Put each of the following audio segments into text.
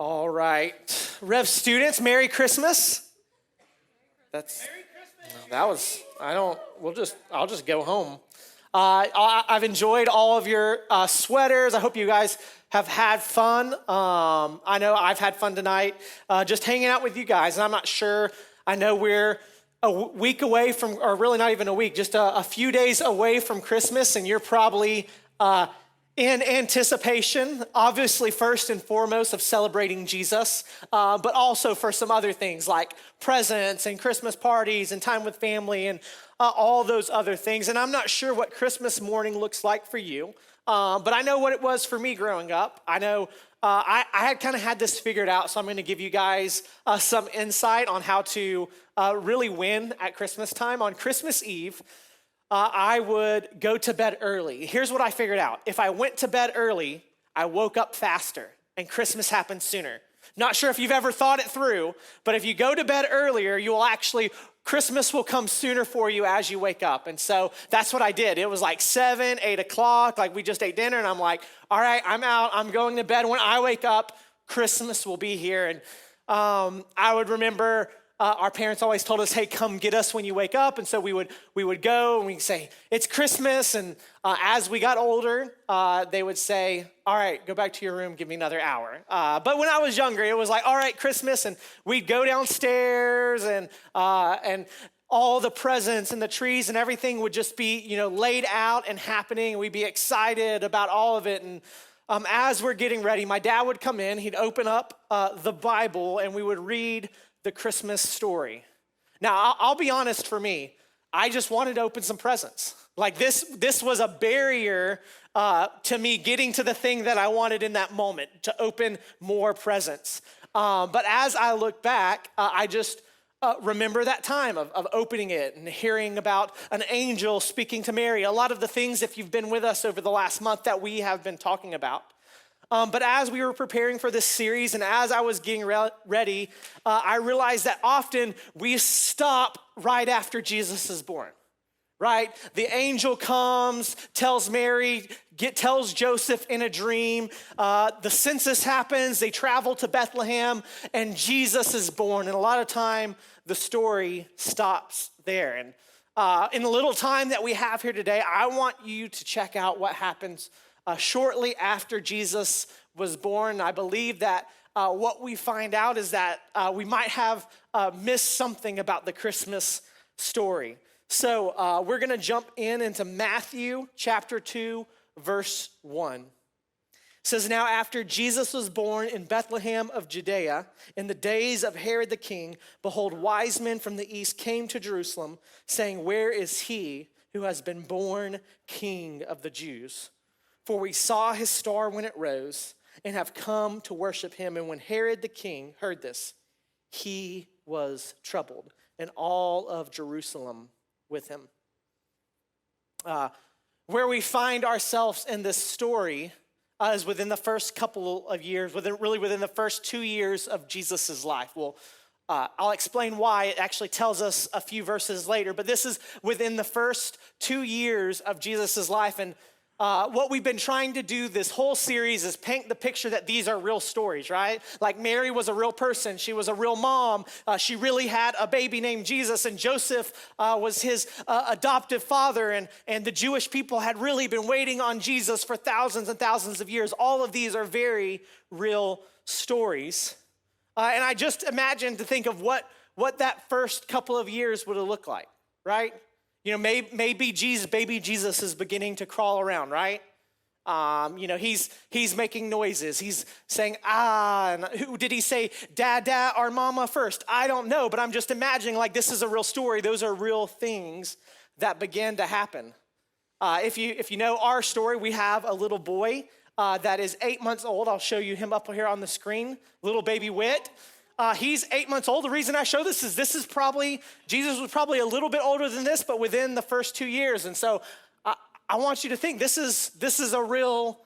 All right. Rev students, Merry Christmas. I'll just go home. I've enjoyed all of your sweaters. I hope you guys have had fun. I know I've had fun tonight just hanging out with you guys. And I'm not sure, I know we're a week away from, or really not even a week, just a few days away from Christmas, and you're probably in anticipation, obviously first and foremost of celebrating Jesus, but also for some other things like presents and Christmas parties and time with family and all those other things. And I'm not sure what Christmas morning looks like for you, but I know what it was for me growing up. I know I had kind of had this figured out, so I'm going to give you guys some insight on how to really win at Christmas time. On Christmas Eve, I would go to bed early. Here's what I figured out. If I went to bed early, I woke up faster, and Christmas happened sooner. Not sure if you've ever thought it through, but if you go to bed earlier, Christmas will come sooner for you as you wake up. And so that's what I did. It was like 7, 8 o'clock, like we just ate dinner, and I'm like, all right, I'm out, I'm going to bed. When I wake up, Christmas will be here. And I would remember our parents always told us, hey, come get us when you wake up. And so we would go and we'd say, it's Christmas. And as we got older, they would say, all right, go back to your room, give me another hour. But when I was younger, it was like, all right, Christmas. And we'd go downstairs and all the presents and the trees and everything would just be, laid out and happening. We'd be excited about all of it. And as we're getting ready, my dad would come in, he'd open up the Bible, and we would read the Christmas story. Now, I'll be honest, for me, I just wanted to open some presents. Like this was a barrier to me getting to the thing that I wanted in that moment, to open more presents. But as I look back, I just remember that time of opening it and hearing about an angel speaking to Mary. A lot of the things, if you've been with us over the last month, that we have been talking about. But as we were preparing for this series and as I was getting ready, I realized that often we stop right after Jesus is born, right? The angel comes, tells Mary, tells Joseph in a dream. The census happens, they travel to Bethlehem, and Jesus is born. And a lot of time, the story stops there. And in the little time that we have here today, I want you to check out what happens shortly after Jesus was born. I believe that what we find out is that we might have missed something about the Christmas story. So we're going to jump into Matthew chapter 2, verse 1. It says, now after Jesus was born in Bethlehem of Judea, in the days of Herod the king, behold, wise men from the east came to Jerusalem, saying, where is he who has been born King of the Jews? For we saw his star when it rose and have come to worship him. And when Herod the king heard this, he was troubled, and all of Jerusalem with him. Where we find ourselves in this story is within the first couple of years, within the first 2 years of Jesus' life. Well, I'll explain why. It actually tells us a few verses later, but this is within the first 2 years of Jesus' life. And what we've been trying to do this whole series is paint the picture that these are real stories, right? Like Mary was a real person. She was a real mom. She really had a baby named Jesus, and Joseph was his adoptive father, and the Jewish people had really been waiting on Jesus for thousands and thousands of years. All of these are very real stories. And I just imagine to think of what that first couple of years would have looked like, right? Maybe baby Jesus is beginning to crawl around, right? He's making noises. He's saying, and who did he say, dad, or mama first? I don't know, but I'm just imagining like this is a real story. Those are real things that began to happen. If you know our story, we have a little boy that is 8 months old. I'll show you him up here on the screen, little baby Whit. He's 8 months old. The reason I show this is Jesus was probably a little bit older than this, but within the first 2 years. And so I want you to think this is a real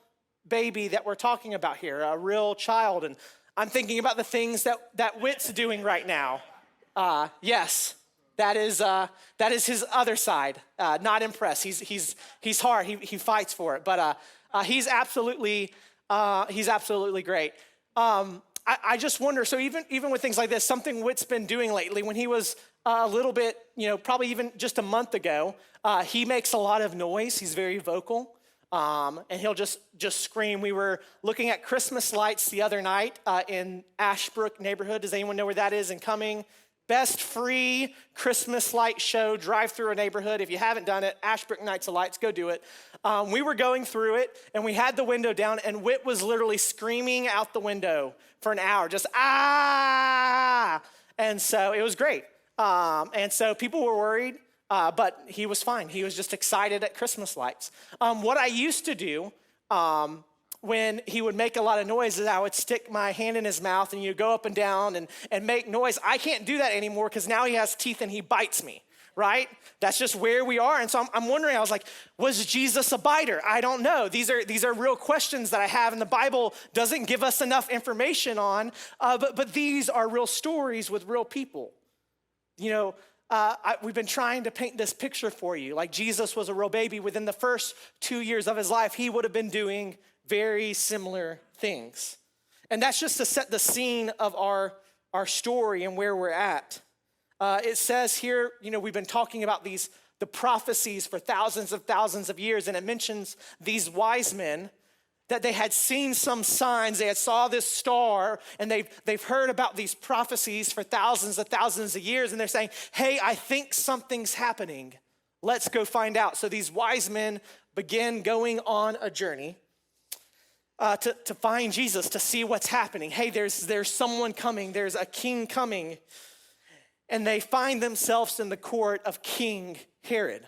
baby that we're talking about here, a real child. And I'm thinking about the things that Whit's doing right now. Yes, that is his other side. Not impressed. He's hard. He fights for it, but he's absolutely great. I just wonder, so even with things like this, something Whit's been doing lately, when he was a little bit, probably even just a month ago, he makes a lot of noise. He's very vocal, and he'll just scream. We were looking at Christmas lights the other night in Ashbrook neighborhood. Does anyone know where that is in Cumming? Best free Christmas light show, drive through a neighborhood. If you haven't done it, Ashbrook Nights of Lights, go do it. We were going through it, and we had the window down, and Whit was literally screaming out the window for an hour, just, ah! And so it was great. And so people were worried, but he was fine. He was just excited at Christmas lights. What I used to do, when he would make a lot of noise, is I would stick my hand in his mouth and you go up and down and make noise. I can't do that anymore because now he has teeth and he bites me, right? That's just where we are. And so I'm wondering, I was like, was Jesus a biter? I don't know. These are real questions that I have, and the Bible doesn't give us enough information on, but these are real stories with real people. We've been trying to paint this picture for you. Like Jesus was a real baby. Within the first 2 years of his life, he would have been doing very similar things. And that's just to set the scene of our story and where we're at. It says here, we've been talking about the prophecies for thousands of years, and it mentions these wise men, that they had seen some signs, they had saw this star, and they've heard about these prophecies for thousands of years, and they're saying, hey, I think something's happening. Let's go find out. So these wise men begin going on a journey to find Jesus, to see what's happening. Hey, there's someone coming, there's a king coming. And they find themselves in the court of King Herod.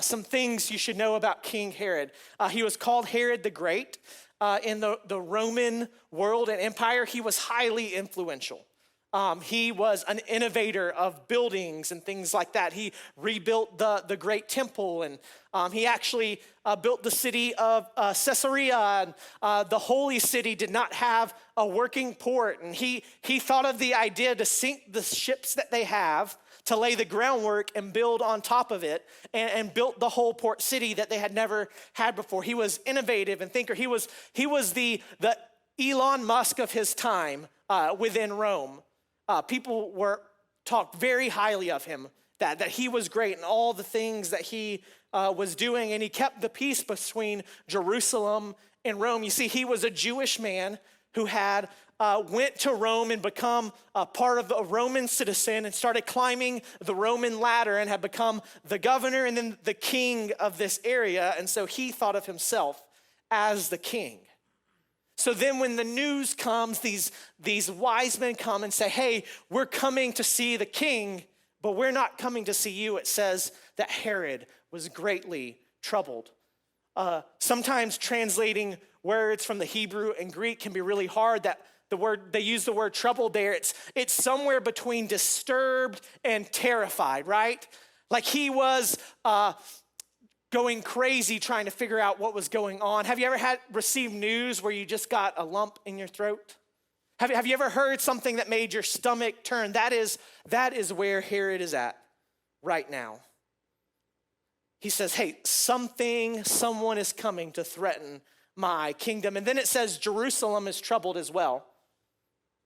Some things you should know about King Herod. He was called Herod the Great. In the Roman world and empire, he was highly influential. He was an innovator of buildings and things like that. He rebuilt the great temple, and he actually built the city of Caesarea. And the holy city did not have a working port, and he thought of the idea to sink the ships that they have, to lay the groundwork and build on top of it, and built the whole port city that they had never had before. He was innovative and thinker. He was the Elon Musk of his time within Rome. People talked very highly of him, that he was great in all the things that he was doing, and he kept the peace between Jerusalem and Rome. You see, he was a Jewish man who had went to Rome and become a part of a Roman citizen and started climbing the Roman ladder and had become the governor and then the king of this area, and so he thought of himself as the king. So then when the news comes, these wise men come and say, hey, we're coming to see the king, but we're not coming to see you. It says that Herod was greatly troubled. Sometimes translating words from the Hebrew and Greek can be really hard. That they use the word troubled there. It's somewhere between disturbed and terrified, right? Like he was going crazy trying to figure out what was going on. Have you ever received news where you just got a lump in your throat? Have you ever heard something that made your stomach turn? That is where Herod is at right now. He says, hey, someone is coming to threaten my kingdom. And then it says Jerusalem is troubled as well.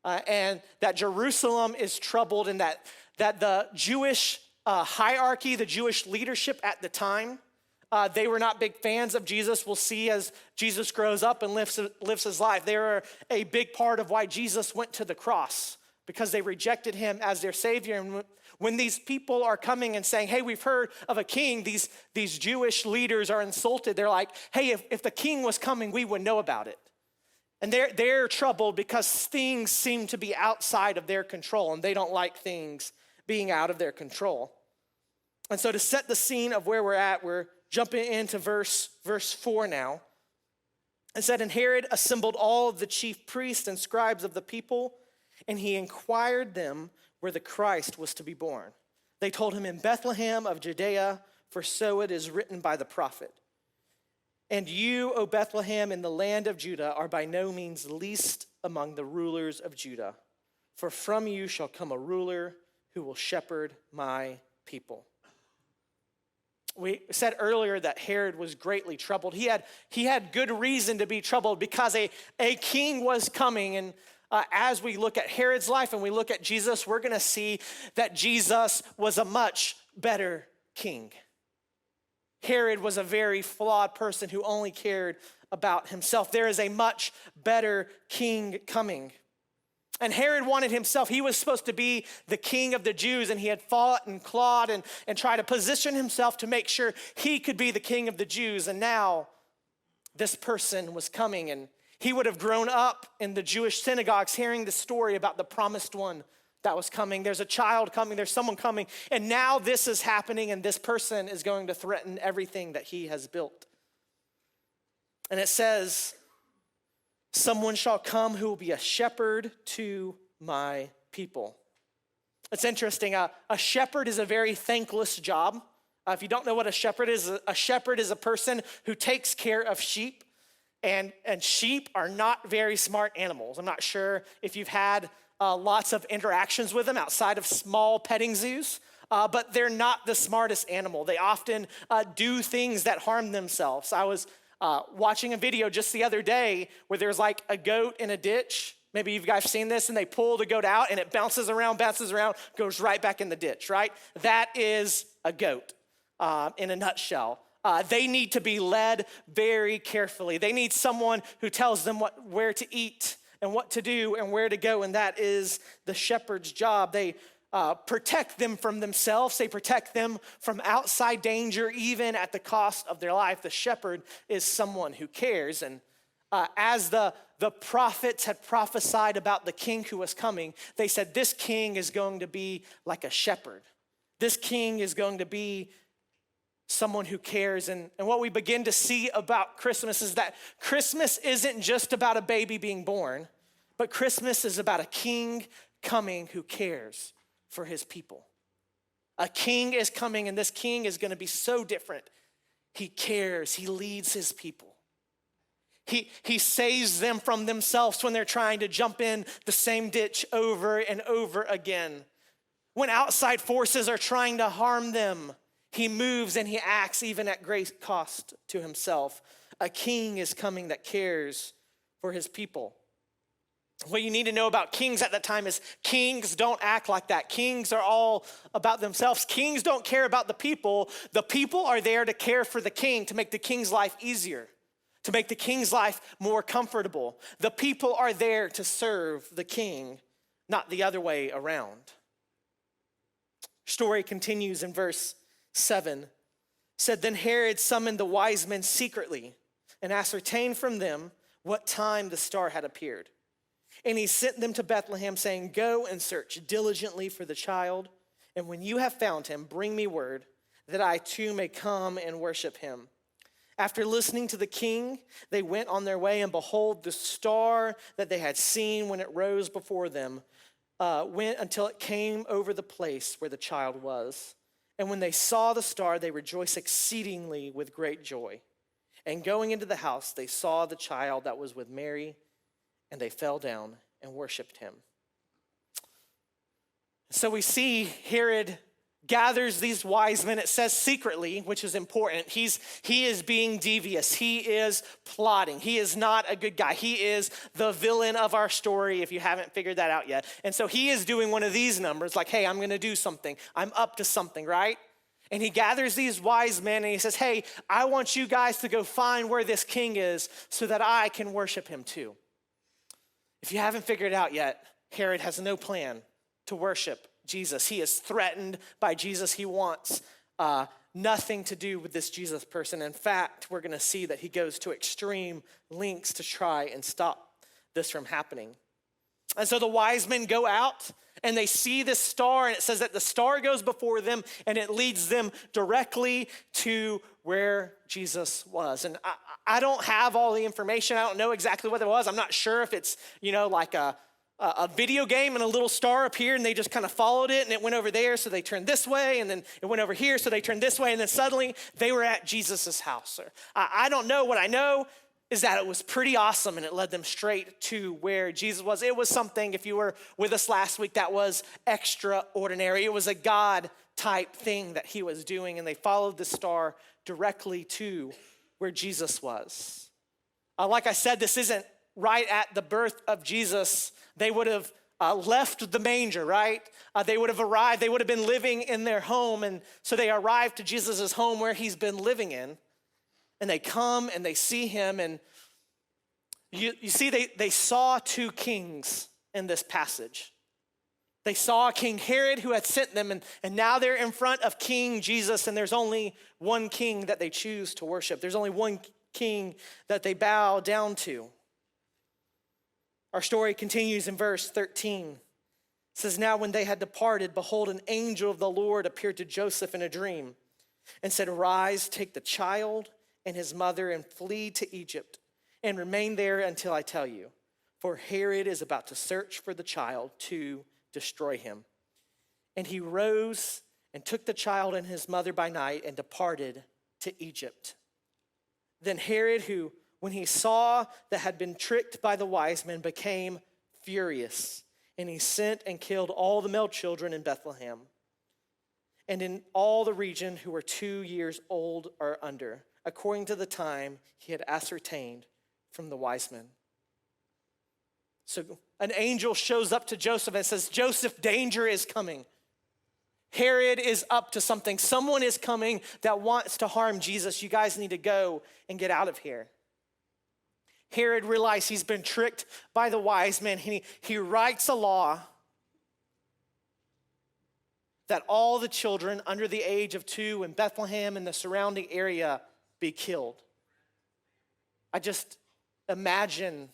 And that Jerusalem is troubled, and that the Jewish hierarchy, the Jewish leadership at the time, they were not big fans of Jesus. We'll see as Jesus grows up and lives his life. They were a big part of why Jesus went to the cross, because they rejected him as their savior. And when these people are coming and saying, hey, we've heard of a king, these Jewish leaders are insulted. They're like, hey, if the king was coming, we would know about it. And they're troubled because things seem to be outside of their control, and they don't like things being out of their control. And so to set the scene of where we're at, we're jumping into verse 4 now. It said, and Herod assembled all of the chief priests and scribes of the people, and he inquired them where the Christ was to be born. They told him, in Bethlehem of Judea, for so it is written by the prophet. And you, O Bethlehem, in the land of Judah, are by no means least among the rulers of Judah. For from you shall come a ruler who will shepherd my people. We said earlier that Herod was greatly troubled. He had good reason to be troubled because a king was coming. And as we look at Herod's life and we look at Jesus, we're going to see that Jesus was a much better king. Herod was a very flawed person who only cared about himself. There is a much better king coming. And Herod wanted himself. He was supposed to be the king of the Jews, and he had fought and clawed and tried to position himself to make sure he could be the king of the Jews. And now this person was coming, and he would have grown up in the Jewish synagogues hearing the story about the promised one that was coming. There's a child coming, there's someone coming, and now this is happening, and this person is going to threaten everything that he has built. And it says, someone shall come who will be a shepherd to my people. It's interesting. A shepherd is a very thankless job. If you don't know what a shepherd is a person who takes care of sheep. And sheep are not very smart animals. I'm not sure if you've had lots of interactions with them outside of small petting zoos, but they're not the smartest animal. They often do things that harm themselves. I was watching a video just the other day where there's like a goat in a ditch. Maybe you guys seen this, and they pull the goat out and it bounces around, goes right back in the ditch, right? That is a goat in a nutshell. They need to be led very carefully. They need someone who tells them where to eat and what to do and where to go, and that is the shepherd's job. They protect them from themselves. They protect them from outside danger, even at the cost of their life. The shepherd is someone who cares. And as the prophets had prophesied about the king who was coming, they said, this king is going to be like a shepherd. This king is going to be someone who cares. And what we begin to see about Christmas is that Christmas isn't just about a baby being born, but Christmas is about a king coming who cares for his people. A king is coming, and this king is going to be so different. He cares. He leads his people. He saves them from themselves when they're trying to jump in the same ditch over and over again. When outside forces are trying to harm them, he moves and he acts even at great cost to himself. A king is coming that cares for his people. What you need to know about kings at that time is kings don't act like that. Kings are all about themselves. Kings don't care about the people. The people are there to care for the king, to make the king's life easier, to make the king's life more comfortable. The people are there to serve the king, not the other way around. Story continues in verse 7. It said, then Herod summoned the wise men secretly and ascertained from them what time the star had appeared. And he sent them to Bethlehem, saying, go and search diligently for the child, and when you have found him, bring me word, that I too may come and worship him. After listening to the king, they went on their way, and behold, the star that they had seen when it rose before them went until it came over the place where the child was. And when they saw the star, they rejoiced exceedingly with great joy. And going into the house, they saw the child that was with Mary, and they fell down and worshiped him. So we see Herod gathers these wise men. It says secretly, which is important. He is being devious. He is plotting. He is not a good guy. He is the villain of our story, if you haven't figured that out yet. And so he is doing one of these numbers, like, hey, I'm going to do something. I'm up to something, right? And he gathers these wise men and he says, hey, I want you guys to go find where this king is so that I can worship him too. If you haven't figured it out yet, Herod has no plan to worship Jesus. He is threatened by Jesus. He wants nothing to do with this Jesus person. In fact, we're going to see that he goes to extreme lengths to try and stop this from happening. And so the wise men go out and they see this star, and it says that the star goes before them and it leads them directly to where Jesus was. And I don't have all the information. I don't know exactly what it was. I'm not sure if it's, like a video game and a little star appeared and they just kind of followed it and it went over there, so they turned this way, and then it went over here, so they turned this way, and then suddenly they were at Jesus's house. I don't know. What I know is that it was pretty awesome, and it led them straight to where Jesus was. It was something, if you were with us last week, that was extraordinary. It was a God type thing that he was doing, and they followed the star directly to where Jesus was. Like I said, this isn't right at the birth of Jesus. They would have left the manger, right? They would have arrived. They would have been living in their home, and so they arrived to Jesus' home where he's been living in, and they come and they see him, and you see they saw two kings in this passage. They saw King Herod who had sent them, and now they're in front of King Jesus, and there's only one king that they choose to worship. There's only one king that they bow down to. Our story continues in verse 13. It says, now when they had departed, behold, an angel of the Lord appeared to Joseph in a dream and said, rise, take the child and his mother and flee to Egypt and remain there until I tell you. For Herod is about to search for the child to destroy him. And he rose and took the child and his mother by night and departed to Egypt. Then Herod, who, when he saw that had been tricked by the wise men, became furious. And he sent and killed all the male children in Bethlehem and in all the region who were 2 years old or under, according to the time he had ascertained from the wise men. So an angel shows up to Joseph and says, Joseph, danger is coming. Herod is up to something. Someone is coming that wants to harm Jesus. You guys need to go and get out of here. Herod realized he's been tricked by the wise men. He writes a law that all the children under the age of 2 in Bethlehem and the surrounding area be killed. I just imagine.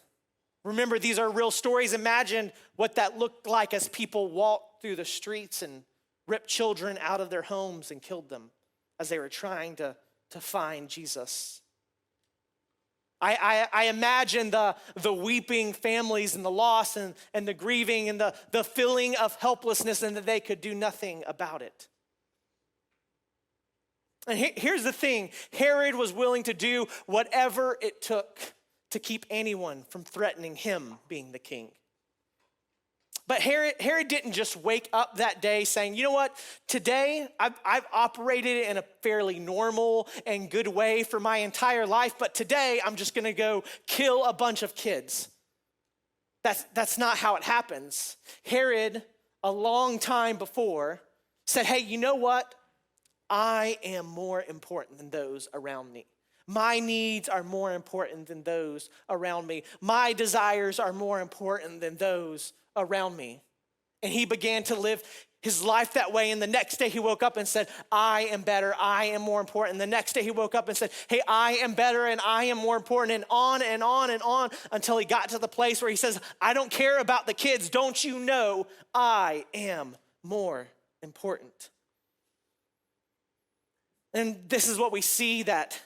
Remember, these are real stories. Imagine what that looked like as people walked through the streets and ripped children out of their homes and killed them as they were trying to find Jesus. I imagine the weeping families and the loss and the grieving and the feeling of helplessness and that they could do nothing about it. And here's the thing. Herod was willing to do whatever it took to keep anyone from threatening him being the king. But Herod didn't just wake up that day saying, you know what, today I've operated in a fairly normal and good way for my entire life, but today I'm just gonna go kill a bunch of kids. That's not how it happens. Herod, a long time before, said, hey, you know what? I am more important than those around me. My needs are more important than those around me. My desires are more important than those around me. And he began to live his life that way. And the next day he woke up and said, I am better. I am more important. And the next day he woke up and said, hey, I am better and I am more important, and on and on and on until he got to the place where he says, I don't care about the kids. Don't you know I am more important? And this is what we see, that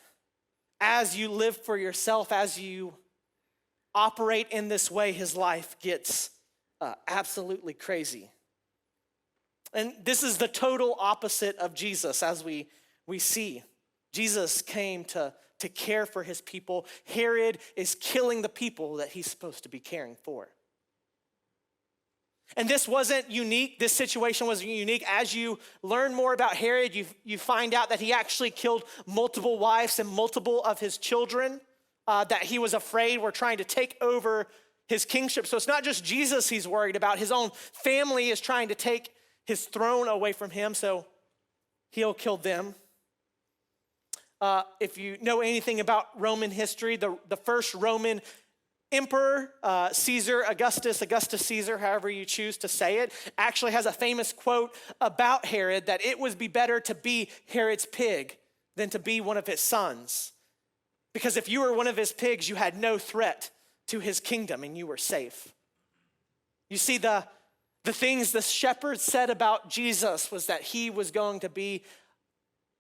as you live for yourself, as you operate in this way, his life gets absolutely crazy. And this is the total opposite of Jesus, as we see. Jesus came to care for his people. Herod is killing the people that he's supposed to be caring for. And this wasn't unique. This situation wasn't unique. As you learn more about Herod, you find out that he actually killed multiple wives and multiple of his children, that he was afraid were trying to take over his kingship. So it's not just Jesus he's worried about. His own family is trying to take his throne away from him, so he'll kill them. If you know anything about Roman history, the first Roman emperor, Augustus Caesar, however you choose to say it, actually has a famous quote about Herod, that it would be better to be Herod's pig than to be one of his sons. Because if you were one of his pigs, you had no threat to his kingdom and you were safe. You see, the things the shepherds said about Jesus was that he was going to be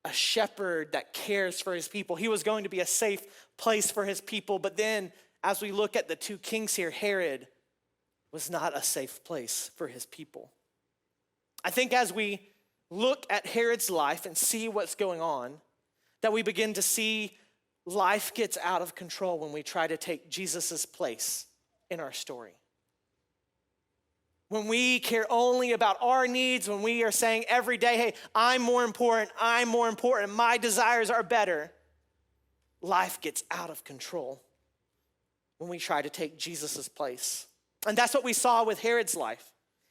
a shepherd that cares for his people. He was going to be a safe place for his people. But then, as we look at the two kings here, Herod was not a safe place for his people. I think as we look at Herod's life and see what's going on, that we begin to see life gets out of control when we try to take Jesus's place in our story. when we care only about our needs, when we are saying every day, hey, I'm more important, my desires are better, life gets out of control when we try to take Jesus' place. And that's what we saw with Herod's life.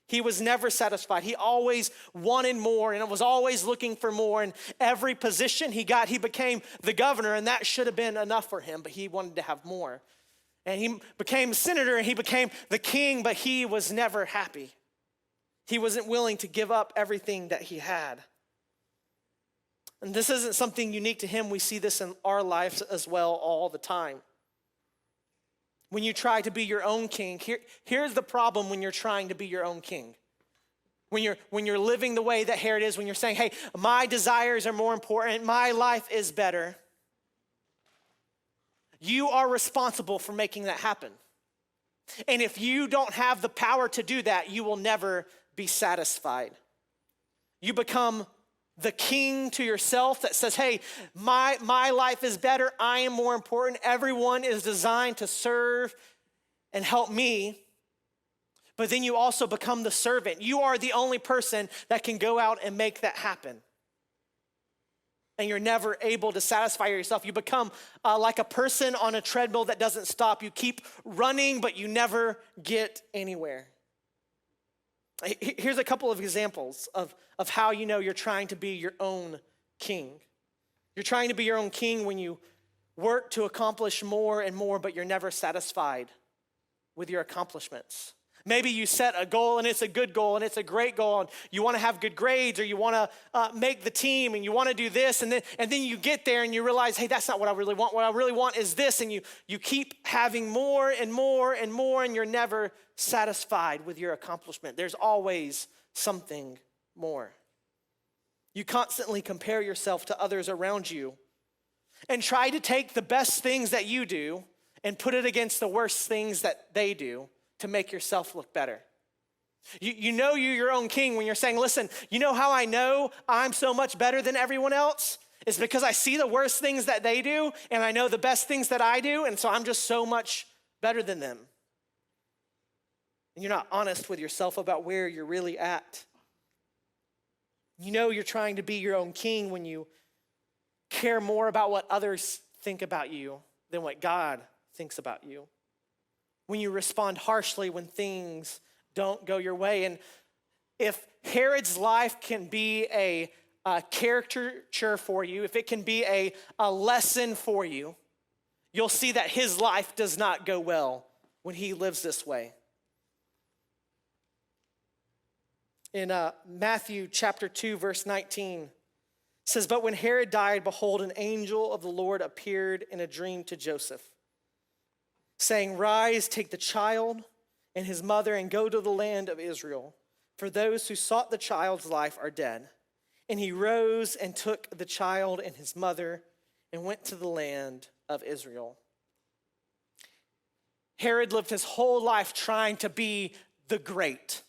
He was never satisfied. He always wanted more and was always looking for more. And every position he got, he became the governor, and that should have been enough for him, but he wanted to have more. And he became senator and he became the king, but he was never happy. He wasn't willing to give up everything that he had. And this isn't something unique to him. We see this in our lives as well all the time. When you try to be your own king, here's the problem when you're trying to be your own king. When you're living the way that Herod is, when you're saying, hey, my desires are more important, my life is better, you are responsible for making that happen. And if you don't have the power to do that, you will never be satisfied. You become the king to yourself that says, hey, my life is better, I am more important, everyone is designed to serve and help me. But then you also become the servant. You are the only person that can go out and make that happen. And you're never able to satisfy yourself. You become like a person on a treadmill that doesn't stop. You keep running, but you never get anywhere. Here's a couple of examples of how you know you're trying to be your own king. You're trying to be your own king when you work to accomplish more and more, but you're never satisfied with your accomplishments. Maybe you set a goal and it's a good goal and it's a great goal and you want to have good grades or you want to make the team and you want to do this and then you get there and you realize, hey, that's not what I really want. What I really want is this, and you keep having more and more and more and you're never satisfied with your accomplishment. There's always something more. You constantly compare yourself to others around you and try to take the best things that you do and put it against the worst things that they do to make yourself look better. You know you're your own king when you're saying, listen, you know how I know I'm so much better than everyone else? It's because I see the worst things that they do and I know the best things that I do, and so I'm just so much better than them. And you're not honest with yourself about where you're really at. You know you're trying to be your own king when you care more about what others think about you than what God thinks about you. When you respond harshly when things don't go your way. And if Herod's life can be a caricature for you, if it can be a lesson for you, you'll see that his life does not go well when he lives this way. In Matthew chapter 2, verse 19, it says, but when Herod died, behold, an angel of the Lord appeared in a dream to Joseph, saying, rise, take the child and his mother and go to the land of Israel, for those who sought the child's life are dead. And he rose and took the child and his mother and went to the land of Israel. Herod lived his whole life trying to be the great,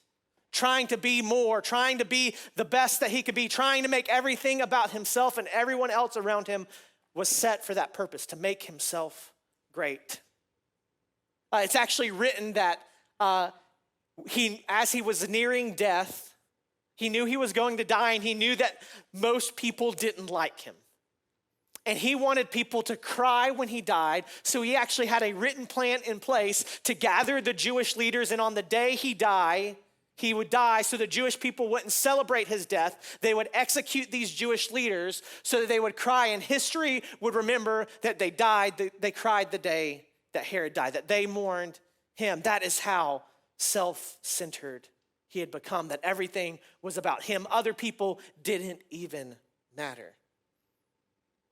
trying to be more, trying to be the best that he could be, trying to make everything about himself and everyone else around him was set for that purpose, to make himself great. It's actually written that as he was nearing death, he knew he was going to die, and he knew that most people didn't like him. And he wanted people to cry when he died, so he actually had a written plan in place to gather the Jewish leaders, and on the day he would die so the Jewish people wouldn't celebrate his death. They would execute these Jewish leaders so that they would cry, and history would remember that they died, they cried the day that Herod died, that they mourned him. That is how self-centered he had become, that everything was about him. Other people didn't even matter.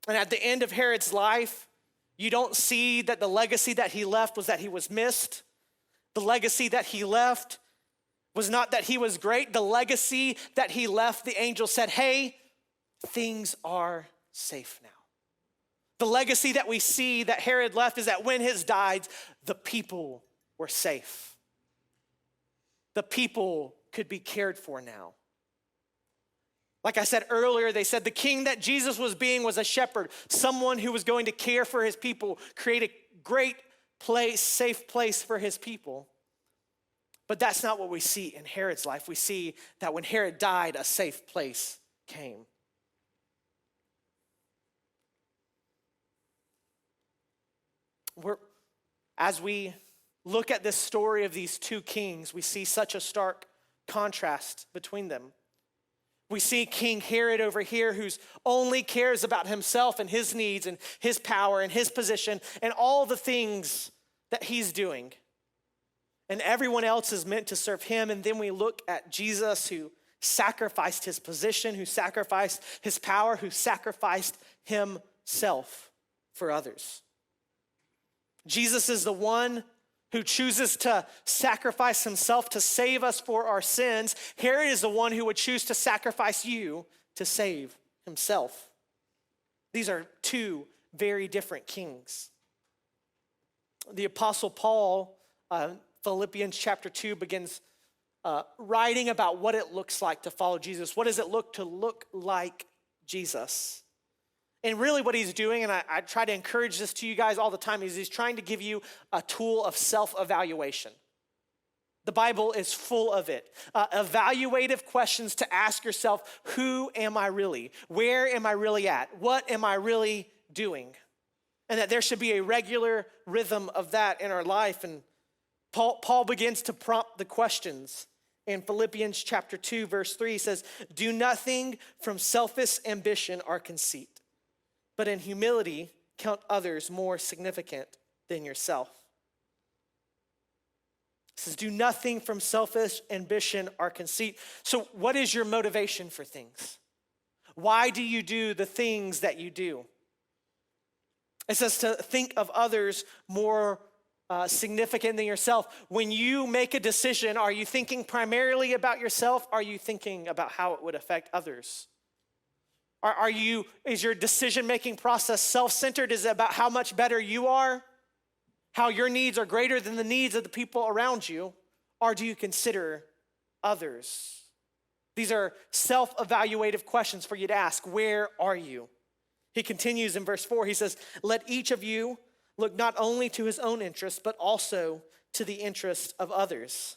And at the end of Herod's life, you don't see that the legacy that he left was that he was missed. The legacy that he left was not that he was great. The legacy that he left, the angel said, hey, things are safe now. The legacy that we see that Herod left is that when his died, the people were safe. The people could be cared for now. Like I said earlier, they said the king that Jesus was being was a shepherd, someone who was going to care for his people, create a great place, safe place for his people. But that's not what we see in Herod's life. We see that when Herod died, a safe place came. As we look at this story of these two kings, we see such a stark contrast between them. We see King Herod over here who only cares about himself and his needs and his power and his position and all the things that he's doing. And everyone else is meant to serve him. And then we look at Jesus, who sacrificed his position, who sacrificed his power, who sacrificed himself for others. Jesus is the one who chooses to sacrifice himself to save us for our sins. Herod is the one who would choose to sacrifice you to save himself. These are two very different kings. The Apostle Paul, Philippians chapter 2, begins writing about what it looks like to follow Jesus. What does it look to look like Jesus? And really what he's doing, and I try to encourage this to you guys all the time, is he's trying to give you a tool of self-evaluation. The Bible is full of it. Evaluative questions to ask yourself, who am I really? Where am I really at? What am I really doing? And that there should be a regular rhythm of that in our life. And Paul begins to prompt the questions. In Philippians chapter 2, verse 3, he says, do nothing from selfish ambition or conceit, but in humility, count others more significant than yourself. It says, do nothing from selfish ambition or conceit. So what is your motivation for things? Why do you do the things that you do? It says to think of others more significant than yourself. When you make a decision, are you thinking primarily about yourself? Are you thinking about how it would affect others? Is your decision-making process self-centered? Is it about how much better you are? How your needs are greater than the needs of the people around you? Or do you consider others? These are self-evaluative questions for you to ask. Where are you? He continues in verse 4. He says, let each of you look not only to his own interest, but also to the interest of others.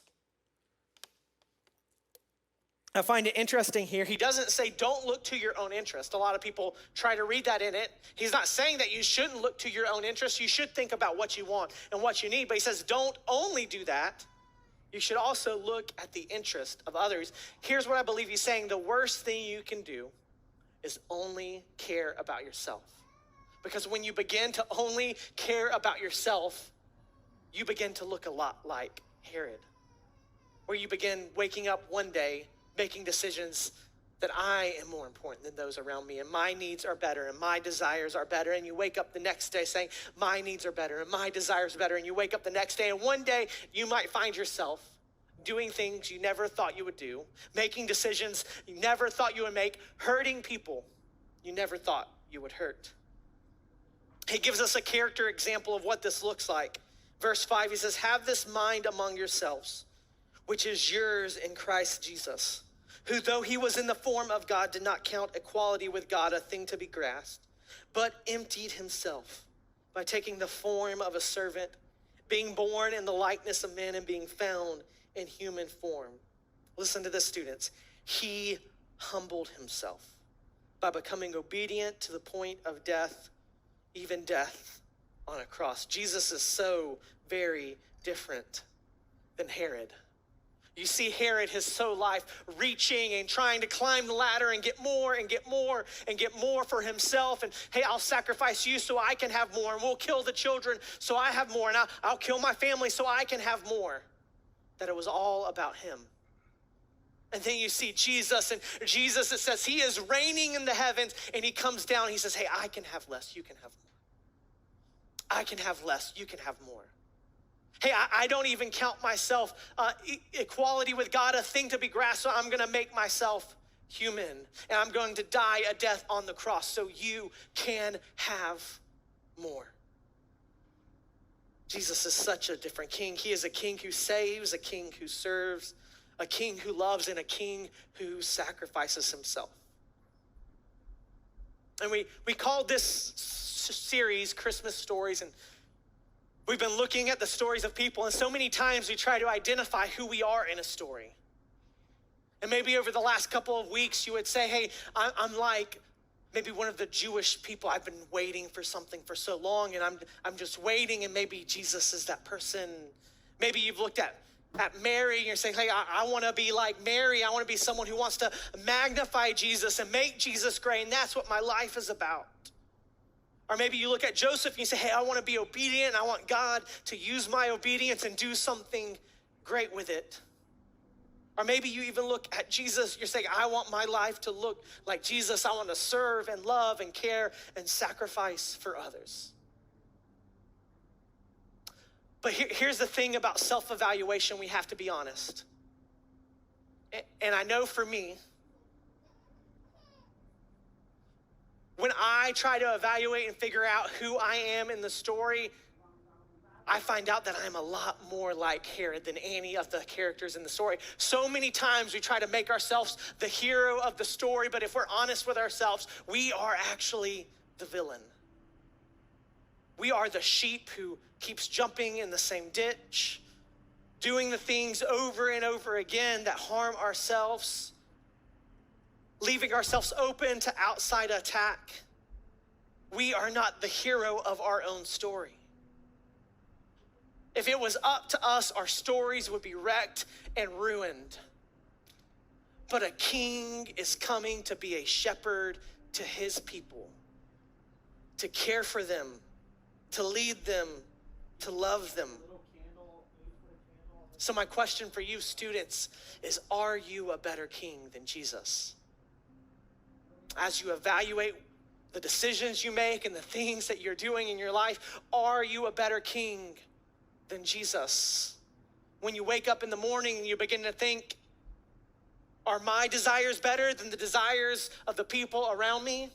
I find it interesting here. He doesn't say don't look to your own interest. A lot of people try to read that in it. He's not saying that you shouldn't look to your own interest. You should think about what you want and what you need. But he says don't only do that. You should also look at the interest of others. Here's what I believe he's saying. The worst thing you can do is only care about yourself. Because when you begin to only care about yourself, you begin to look a lot like Herod. Where you begin waking up one day making decisions that I am more important than those around me, and my needs are better, and my desires are better, and you wake up the next day saying, my needs are better, and my desires are better, and you wake up the next day, and one day you might find yourself doing things you never thought you would do, making decisions you never thought you would make, hurting people you never thought you would hurt. He gives us a character example of what this looks like. Verse 5, he says, have this mind among yourselves, which is yours in Christ Jesus, who though he was in the form of God, did not count equality with God a thing to be grasped, but emptied himself by taking the form of a servant, being born in the likeness of men and being found in human form. Listen to this, students. He humbled himself by becoming obedient to the point of death, even death on a cross. Jesus is so very different than Herod. You see Herod, his whole life, reaching and trying to climb the ladder and get more and get more and get more for himself. And hey, I'll sacrifice you so I can have more. And we'll kill the children so I have more. And I'll kill my family so I can have more. That it was all about him. And then you see Jesus, and Jesus, it says he is reigning in the heavens, and he comes down, he says, hey, I can have less, you can have more. I can have less, you can have more. Hey, I don't even count myself equality with God a thing to be grasped, so I'm gonna make myself human, and I'm going to die a death on the cross so you can have more. Jesus is such a different king. He is a king who saves, a king who serves, a king who loves, and a king who sacrifices himself. And we called this series Christmas Stories, and We've been looking at the stories of people, and so many times we try to identify who we are in a story. And maybe over the last couple of weeks, you would say, hey, I'm like maybe one of the Jewish people. I've been waiting for something for so long, and I'm just waiting, and maybe Jesus is that person. Maybe you've looked at Mary, and you're saying, hey, I want to be like Mary. I want to be someone who wants to magnify Jesus and make Jesus great, and that's what my life is about. Or maybe you look at Joseph and you say, hey, I want to be obedient. I want God to use my obedience and do something great with it. Or maybe you even look at Jesus, you're saying, I want my life to look like Jesus. I want to serve and love and care and sacrifice for others. But here's the thing about self-evaluation, we have to be honest. And I know for me, when I try to evaluate and figure out who I am in the story, I find out that I'm a lot more like Herod than any of the characters in the story. So many times we try to make ourselves the hero of the story, but if we're honest with ourselves, we are actually the villain. We are the sheep who keeps jumping in the same ditch, doing the things over and over again that harm ourselves, leaving ourselves open to outside attack. We are not the hero of our own story. If it was up to us, our stories would be wrecked and ruined. But a king is coming to be a shepherd to his people, to care for them, to lead them, to love them. So my question for you students is, are you a better king than Jesus? As you evaluate the decisions you make and the things that you're doing in your life, are you a better king than Jesus? When you wake up in the morning and you begin to think, are my desires better than the desires of the people around me?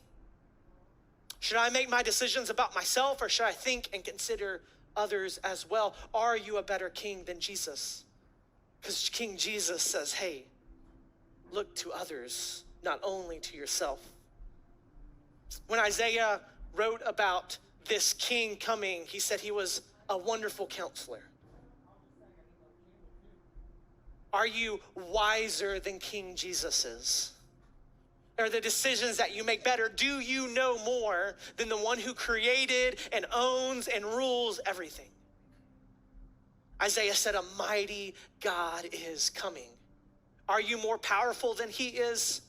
Should I make my decisions about myself, or should I think and consider others as well? Are you a better king than Jesus? Because King Jesus says, hey, look to others, not only to yourself. When Isaiah wrote about this king coming, he said he was a wonderful counselor. Are you wiser than King Jesus is? Are the decisions that you make better? Do you know more than the one who created and owns and rules everything? Isaiah said, a mighty God is coming. Are you more powerful than he is?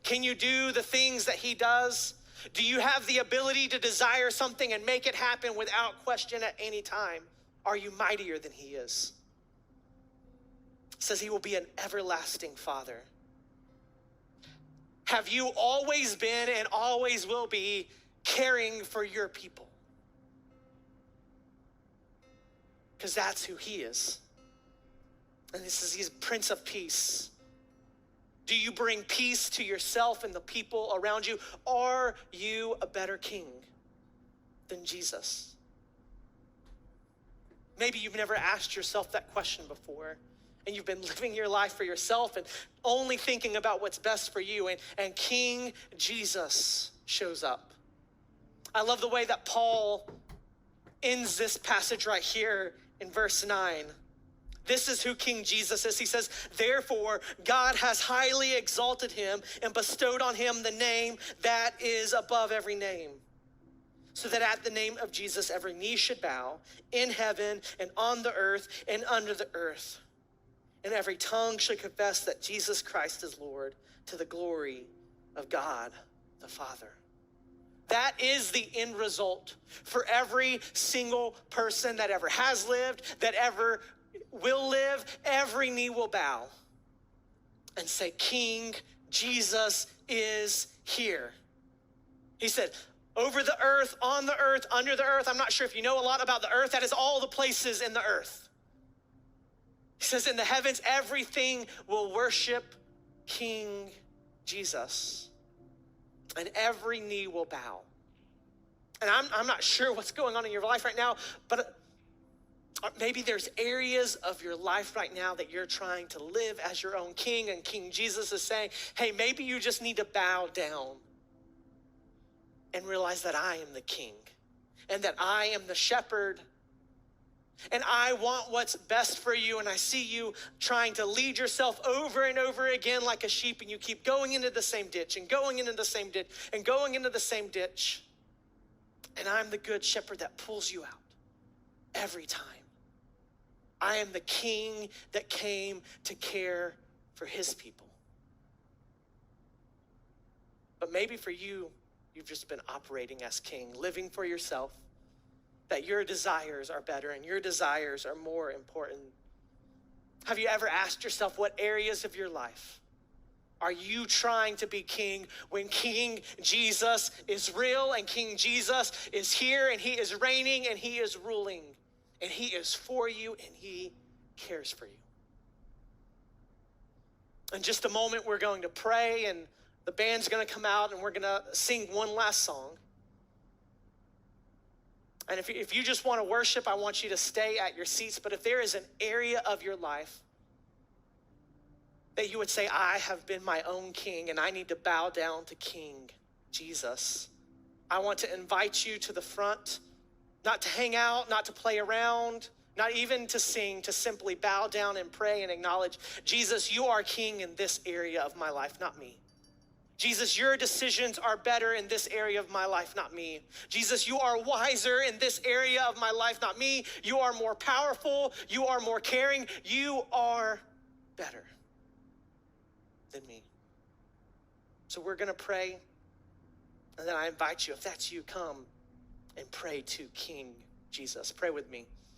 Can you do the things that he does? Do you have the ability to desire something and make it happen without question at any time? Are you mightier than he is? It says he will be an everlasting Father. Have you always been and always will be caring for your people? Because that's who he is. And he's Prince of Peace. Do you bring peace to yourself and the people around you? Are you a better king than Jesus? Maybe you've never asked yourself that question before, and you've been living your life for yourself and only thinking about what's best for you, and King Jesus shows up. I love the way that Paul ends this passage right here in verse 9. This is who King Jesus is. He says, therefore, God has highly exalted him and bestowed on him the name that is above every name, so that at the name of Jesus, every knee should bow in heaven and on the earth and under the earth, and every tongue should confess that Jesus Christ is Lord, to the glory of God the Father. That is the end result for every single person that ever has lived, that ever will live. Every knee will bow and say, King Jesus is here. He said, over the earth, on the earth, under the earth. I'm not sure if you know a lot about the earth. That is all the places in the earth. He says in the heavens, everything will worship King Jesus. And every knee will bow. And I'm not sure what's going on in your life right now, but maybe there's areas of your life right now that you're trying to live as your own king, and King Jesus is saying, hey, maybe you just need to bow down and realize that I am the king, and that I am the shepherd, And I want what's best for you. And I see you trying to lead yourself over and over again like a sheep, and you keep going into the same ditch and going into the same ditch and going into the same ditch. And I'm the good shepherd that pulls you out every time. I am the king that came to care for his people. But maybe for you, you've just been operating as king, living for yourself, that your desires are better and your desires are more important. Have you ever asked yourself, what areas of your life are you trying to be king when King Jesus is real and King Jesus is here and he is reigning and he is ruling and he is for you and he cares for you? In just a moment, we're going to pray and the band's going to come out and we're going to sing one last song. And if you just want to worship, I want you to stay at your seats. But if there is an area of your life that you would say, I have been my own king and I need to bow down to King Jesus, I want to invite you to the front, not to hang out, not to play around, not even to sing, to simply bow down and pray and acknowledge, Jesus, you are king in this area of my life, not me. Jesus, your decisions are better in this area of my life, not me. Jesus, you are wiser in this area of my life, not me. You are more powerful. You are more caring. You are better than me. So we're going to pray. And then I invite you, if that's you, come and pray to King Jesus. Pray with me.